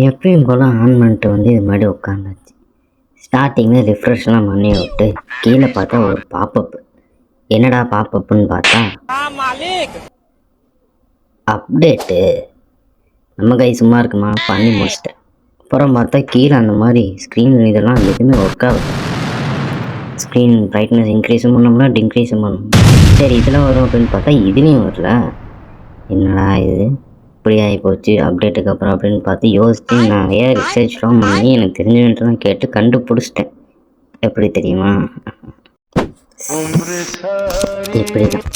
எப்பயும் போல் ஆன் பண்ணிட்டு வந்து இது மாதிரி உட்காந்தாச்சு. ஸ்டார்டிங்கில் ரிஃப்ரெஷ்லாம் பண்ணி விட்டு கீழே பார்த்தா ஒரு பாப்பப். என்னடா பாப்பப்புன்னு பார்த்தா அப்டேட்டு. நம்ம கை சும்மா இருக்குமா, பண்ணி முடிச்சிட்டேன். அப்புறம் பார்த்தா கீழே அந்த மாதிரி ஸ்க்ரீன் இதெல்லாம் எதுவுமே ஒர்க் ஆகுது. ஸ்க்ரீன் ப்ரைட்னஸ் இன்க்ரீஸும் பண்ணோம்னா டின்க்ரீஸும் பண்ணணும். சரி இதெல்லாம் வரும் அப்படின்னு பார்த்தா இதுலேயும் வரல. என்னடா இது இப்படி ஆகி போச்சு அப்டேட்டுக்கு அப்புறம் அப்படின்னு பார்த்து யோசித்து நிறைய ரிசர்ச்லாம் பண்ணி எனக்கு தெரிஞ்சவன்ட்டு கேட்டு கண்டுபிடிச்சிட்டேன். எப்படி தெரியுமா, இப்படி தான்.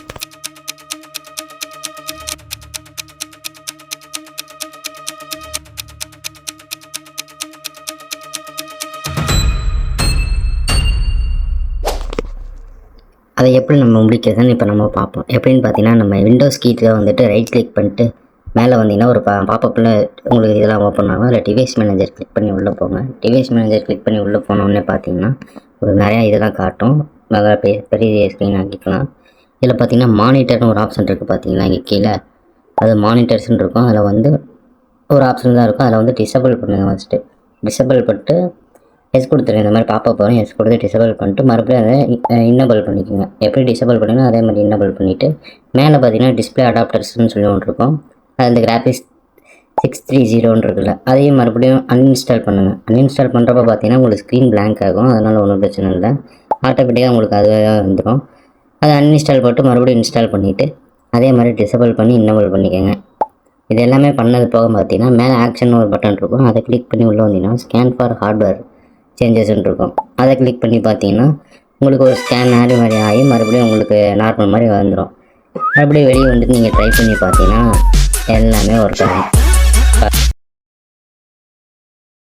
அதை எப்படி நம்ம முடிக்கிறதுன்னு இப்போ நம்ம பார்ப்போம். எப்படின்னு பார்த்தீங்கன்னா, நம்ம விண்டோஸ் கீட்டில் வந்துட்டு ரைட் கிளிக் பண்ணிட்டு மேலே வந்தீங்கன்னா ஒரு பாப்பப்பில் உங்களுக்கு இதெல்லாம் ஓப்பன் ஆகும். அதில் டிவைஸ் மேனேஜர் கிளிக் பண்ணி உள்ளே போங்க. டிவைஸ் மேனேஜர் கிளிக் பண்ணி உள்ளே போனோடனே பார்த்தீங்கன்னா ஒரு நிறையா இதெல்லாம் காட்டும். நல்லா பெரிய ஸ்க்ரீன் ஆக்கிக்கலாம். இதில் பார்த்தீங்கன்னா மானிட்டர்னு ஒரு ஆப்ஷன் இருக்குது பார்த்தீங்களா, இங்கே கீழே அது மானிட்டர்ஸ்ன்னு இருக்கும். அதில் வந்து ஒரு ஆப்ஷன் தான் இருக்கும். அதில் வந்து டிசபிள் பண்ணுங்கள். ஃபஸ்ட்டு டிசபிள் பண்ணிட்டு எஸ் கொடுத்துருங்க. இந்த மாதிரி பாப்பப் வரும், எஸ் கொடுத்து டிசபிள் பண்ணிட்டு மறுபடியும் அதை இன்னபிள் பண்ணிக்கோங்க. எப்படி டிசபிள் பண்ணிங்கன்னா அதே மாதிரி இன்னபிள் பண்ணிவிட்டு மேலே பார்த்தீங்கன்னா டிஸ்பிளே அடாப்டர்ஸ்னு சொல்லி ஒன்று இருக்கும். அது இந்த கிராஃபிக்ஸ் 630 இருக்குல்ல, அதையும் மறுபடியும் அன்இன்ஸ்டால் பண்ணுங்கள். அன்இன்ஸ்டால் பண்ணுறப்ப பார்த்தீங்கன்னா உங்களுக்கு ஸ்க்ரீன் பிளாங்க் ஆகும். அதனால் ஒன்றும் பிரச்சனை இல்லை, ஆட்டோமேட்டிக்காக உங்களுக்கு அதுவே வந்துடும். அதை அன்இன்ஸ்டால் போட்டு மறுபடியும் இன்ஸ்டால் பண்ணிவிட்டு அதே மாதிரி டிசபிள் பண்ணி இன்னபிள் பண்ணிக்கோங்க. இது எல்லாமே பண்ணது போக பார்த்தீங்கன்னா மேலே ஆக்ஷன் ஒரு பட்டன் இருக்கும். அதை கிளிக் பண்ணி உள்ளே வந்தீங்கன்னா ஸ்கேன் ஃபார் ஹார்ட்வேர் சேஞ்சஸ்ன்னு இருக்கும். அதை கிளிக் பண்ணி பார்த்தீங்கன்னா உங்களுக்கு ஒரு ஸ்கேன் ஆடி மாதிரி ஆகி மறுபடியும் உங்களுக்கு நார்மல் மாதிரி வந்துடும். மறுபடியும் வெளியே வந்துட்டு நீங்கள் ட்ரை பண்ணி பார்த்தீங்கன்னா எல்லாமே ஒர்க் ஆகும்.